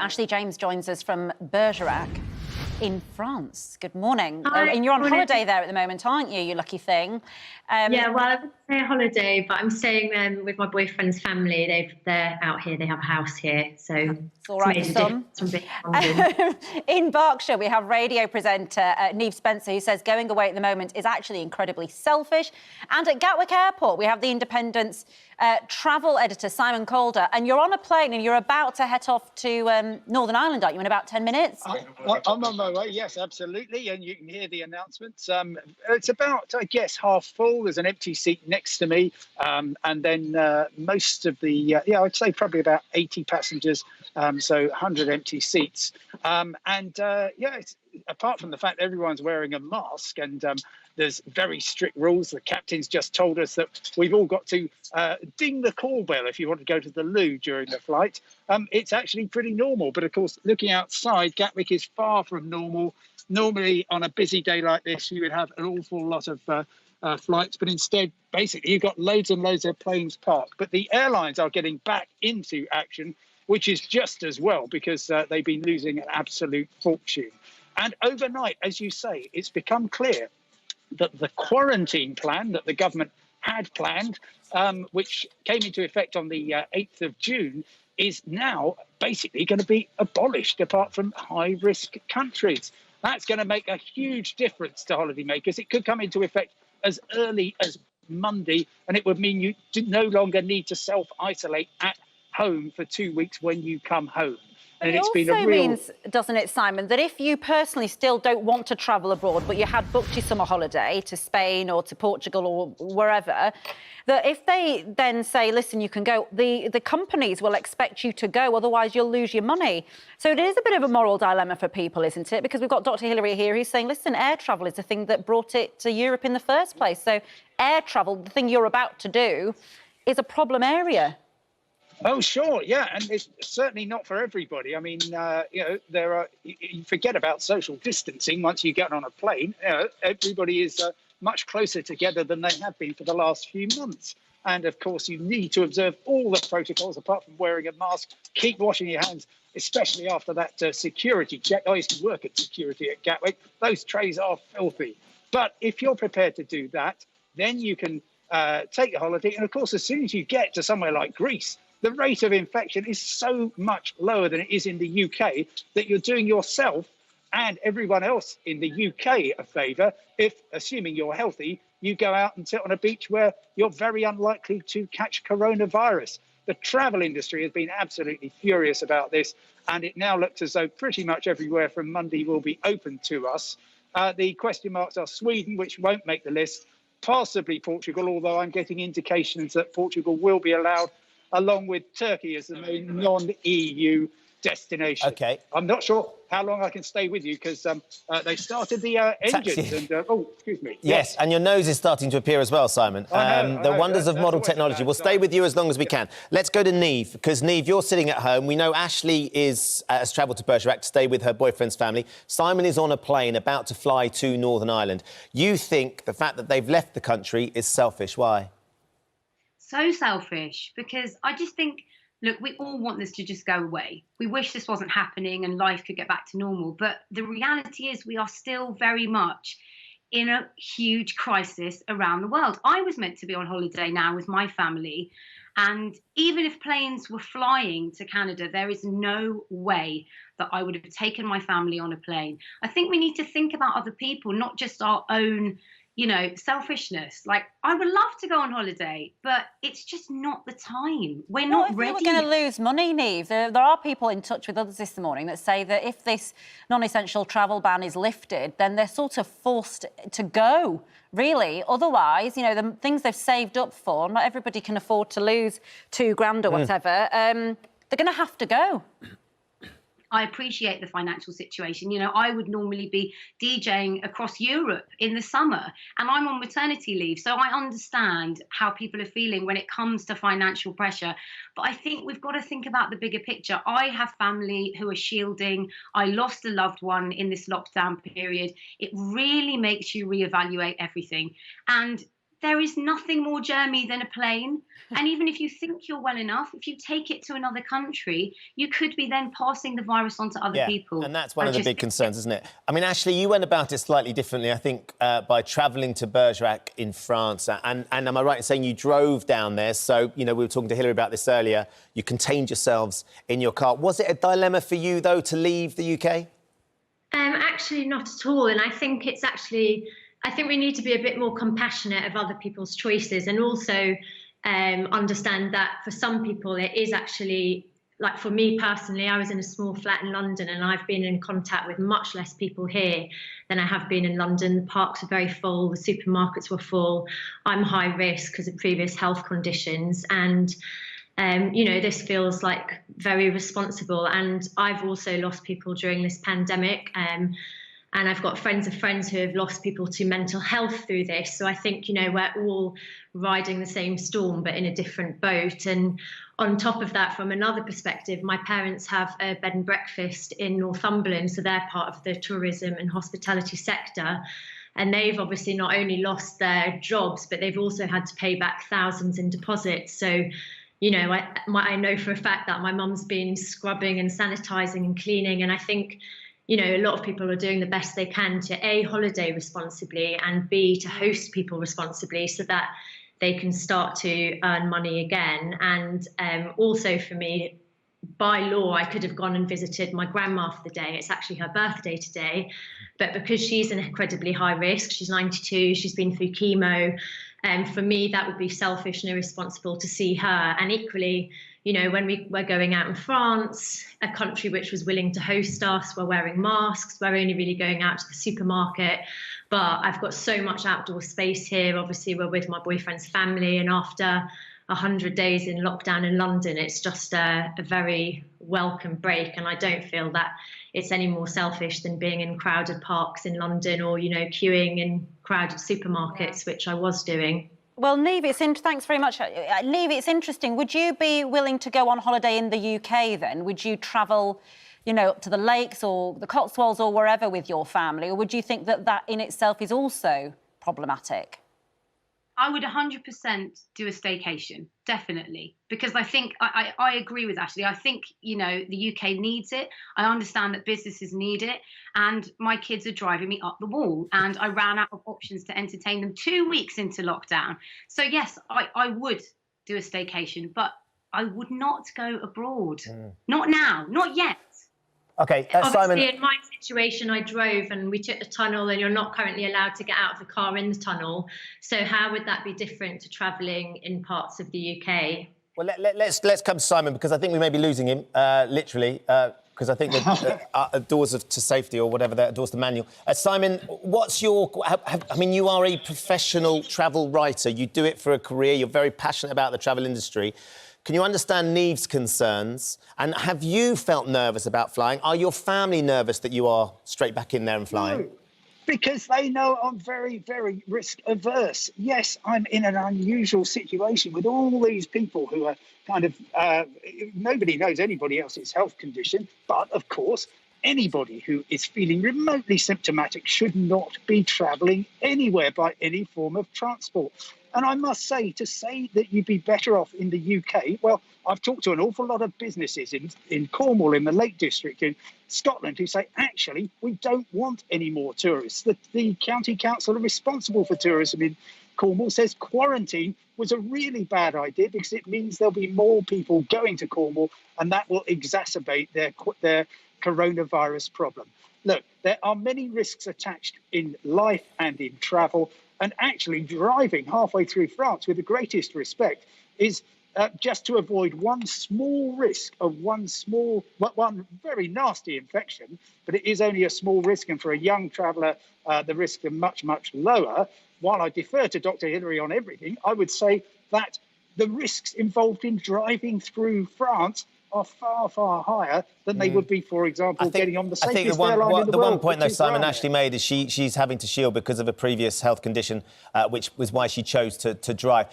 Ashley James joins us from Bergerac in France. Good morning. Hi, and you're on morning. holiday there at the moment, aren't you, you lucky thing? Yeah, well, I wouldn't say a holiday, but I'm staying with my boyfriend's family. They're out here. They have a house here, so It's all right for made a some. difference from being in London. In Berkshire, we have radio presenter Niamh Spencer, who says going away at the moment is actually incredibly selfish. And at Gatwick Airport, we have the Independent's travel editor, Simon Calder. And you're on a plane and you're about to head off to Northern Ireland, aren't you, in about 10 minutes? I'm on my way, yes, absolutely. And you can hear the announcements. It's about, I guess, half full. There's an empty seat next to me. And then most of the, I'd say probably about 80 passengers. So 100 empty seats. It's, apart from the fact everyone's wearing a mask and there's very strict rules. The captain's just told us that we've all got to ding the call bell if you want to go to the loo during the flight. It's actually pretty normal. But of course, looking outside, Gatwick is far from normal. Normally, on a busy day like this, you would have an awful lot of flights. But instead, basically, you've got loads and loads of planes parked. But the airlines are getting back into action, which is just as well, because they've been losing an absolute fortune. And overnight, as you say, it's become clear that the quarantine plan that the government had planned, which came into effect on the 8th of June, is now basically going to be abolished, apart from high-risk countries. That's going to make a huge difference to holidaymakers. It could come into effect as early as Monday, and it would mean you no longer need to self-isolate at home for 2 weeks when you come home. But it also means, doesn't it, Simon, that if you personally still don't want to travel abroad, but you had booked your summer holiday to Spain or to Portugal or wherever, that if they then say, listen, you can go, the companies will expect you to go, otherwise you'll lose your money. So it is a bit of a moral dilemma for people, isn't it? Because we've got Dr. Hilary here who's saying, listen, air travel is the thing that brought it to Europe in the first place. So air travel, the thing you're about to do, is a problem area. Oh, sure, yeah, and it's certainly not for everybody. I mean, you forget about social distancing once you get on a plane. Everybody is much closer together than they have been for the last few months. And of course, you need to observe all the protocols, apart from wearing a mask. Keep washing your hands, especially after that security check. I used to work at security at Gatwick. Those trays are filthy. But if you're prepared to do that, then you can take a holiday. And of course, as soon as you get to somewhere like Greece, the rate of infection is so much lower than it is in the UK that you're doing yourself and everyone else in the UK a favour if, assuming you're healthy, you go out and sit on a beach where you're very unlikely to catch coronavirus. The travel industry has been absolutely furious about this, and it now looks as though pretty much everywhere from Monday will be open to us. The question marks are Sweden, which won't make the list, possibly Portugal, although I'm getting indications that Portugal will be allowed, along with Turkey as the main non-EU destination. OK. I'm not sure how long I can stay with you because they started the engines and... excuse me. Yes, and your nose is starting to appear as well, Simon. I know, the wonders of model technology. We'll stay with you as long as we can. Let's go to Niamh, because Niamh, you're sitting at home. We know Ashley has travelled to Bergerac to stay with her boyfriend's family. Simon is on a plane about to fly to Northern Ireland. You think the fact that they've left the country is selfish. Why? So selfish, because I just think, look, we all want this to just go away. We wish this wasn't happening and life could get back to normal. But the reality is we are still very much in a huge crisis around the world. I was meant to be on holiday now with my family. And even if planes were flying to Canada, there is no way that I would have taken my family on a plane. I think we need to think about other people, not just our own selfishness. Like, I would love to go on holiday, but it's just not the time. We're not ready. We're going to lose money, Niamh. There are people in touch with us this morning that say that if this non-essential travel ban is lifted, then they're sort of forced to go, really. Otherwise, the things they've saved up for, not everybody can afford to lose $2,000 or whatever, they're going to have to go. I appreciate the financial situation. I would normally be DJing across Europe in the summer, and I'm on maternity leave. So I understand how people are feeling when it comes to financial pressure. But I think we've got to think about the bigger picture. I have family who are shielding. I lost a loved one in this lockdown period. It really makes you reevaluate everything. And there is nothing more germy than a plane. And even if you think you're well enough, if you take it to another country, you could be then passing the virus on to other people. And that's one of the big concerns, isn't it? I mean, Ashley, you went about it slightly differently, I think, by travelling to Bergerac in France. And am I right in saying you drove down there? So, you know, we were talking to Hilary about this earlier. You contained yourselves in your car. Was it a dilemma for you, though, to leave the UK? Actually, not at all. And I think it's actually... I think we need to be a bit more compassionate of other people's choices, and also understand that for some people it is actually, like for me personally, I was in a small flat in London and I've been in contact with much less people here than I have been in London. The parks are very full, the supermarkets were full. I'm high risk because of previous health conditions, and you know, this feels like very responsible. And I've also lost people during this pandemic. And I've got friends of friends who have lost people to mental health through this. So I think, you know, we're all riding the same storm, but in a different boat. And on top of that, from another perspective, my parents have a bed and breakfast in Northumberland. So they're part of the tourism and hospitality sector. And they've obviously not only lost their jobs, but they've also had to pay back thousands in deposits. So, you know, I know for a fact that my mum's been scrubbing and sanitizing and cleaning. And I think, you know, a lot of people are doing the best they can to A, holiday responsibly, and B, to host people responsibly so that they can start to earn money again. And also for me, by law, I could have gone and visited my grandma for the day. It's actually her birthday today. But because she's an incredibly high risk, she's 92, she's been through chemo. For me, that would be selfish and irresponsible to see her. And equally, you know, when we were going out in France, a country which was willing to host us, we're wearing masks, we're only really going out to the supermarket. But I've got so much outdoor space here. Obviously, we're with my boyfriend's family. And after 100 days in lockdown in London, it's just a very welcome break. And I don't feel that it's any more selfish than being in crowded parks in London or, you know, queuing in crowded supermarkets, which I was doing. Well, Neve, thanks very much. Neve, it's interesting. Would you be willing to go on holiday in the UK then? Would you travel, you know, to the lakes or the Cotswolds or wherever with your family? Or would you think that that in itself is also problematic? I would 100% do a staycation, definitely, because I think I agree with Ashley. I think, you know, the UK needs it. I understand that businesses need it, and my kids are driving me up the wall, and I ran out of options to entertain them 2 weeks into lockdown. So yes, I would do a staycation, but I would not go abroad. Not now, not yet. OK, Obviously, Simon. in my situation, I drove and we took the tunnel, and you're not currently allowed to get out of the car in the tunnel. So how would that be different to travelling in parts of the UK? Well, let's come to Simon, because I think we may be losing him, literally, because I think the doors to safety or whatever, the doors to manual. Simon, what's your... I mean, you are a professional travel writer. You do it for a career. You're very passionate about the travel industry. Can you understand Neve's concerns? And have you felt nervous about flying? Are your family nervous that you are straight back in there and flying? No, because they know I'm very, very risk averse. Yes, I'm in an unusual situation with all these people who are kind of, nobody knows anybody else's health condition, but of course, anybody who is feeling remotely symptomatic should not be travelling anywhere by any form of transport. And I must say, to say that you'd be better off in the UK, well, I've talked to an awful lot of businesses in Cornwall, in the Lake District, in Scotland, who say, actually, we don't want any more tourists. The county council are responsible for tourism in Cornwall says quarantine was a really bad idea because it means there'll be more people going to Cornwall, and that will exacerbate their coronavirus problem. Look, there are many risks attached in life and in travel. And actually driving halfway through France, with the greatest respect, is just to avoid one small risk of one very nasty infection. But it is only a small risk. And for a young traveller, the risks are much, much lower. While I defer to Dr. Hilary on everything, I would say that the risks involved in driving through France are far, far higher than they would be, for example, getting on the safest airline in the world. The one point, though, Simon, Ashley made is she's having to shield because of a previous health condition, which was why she chose to drive.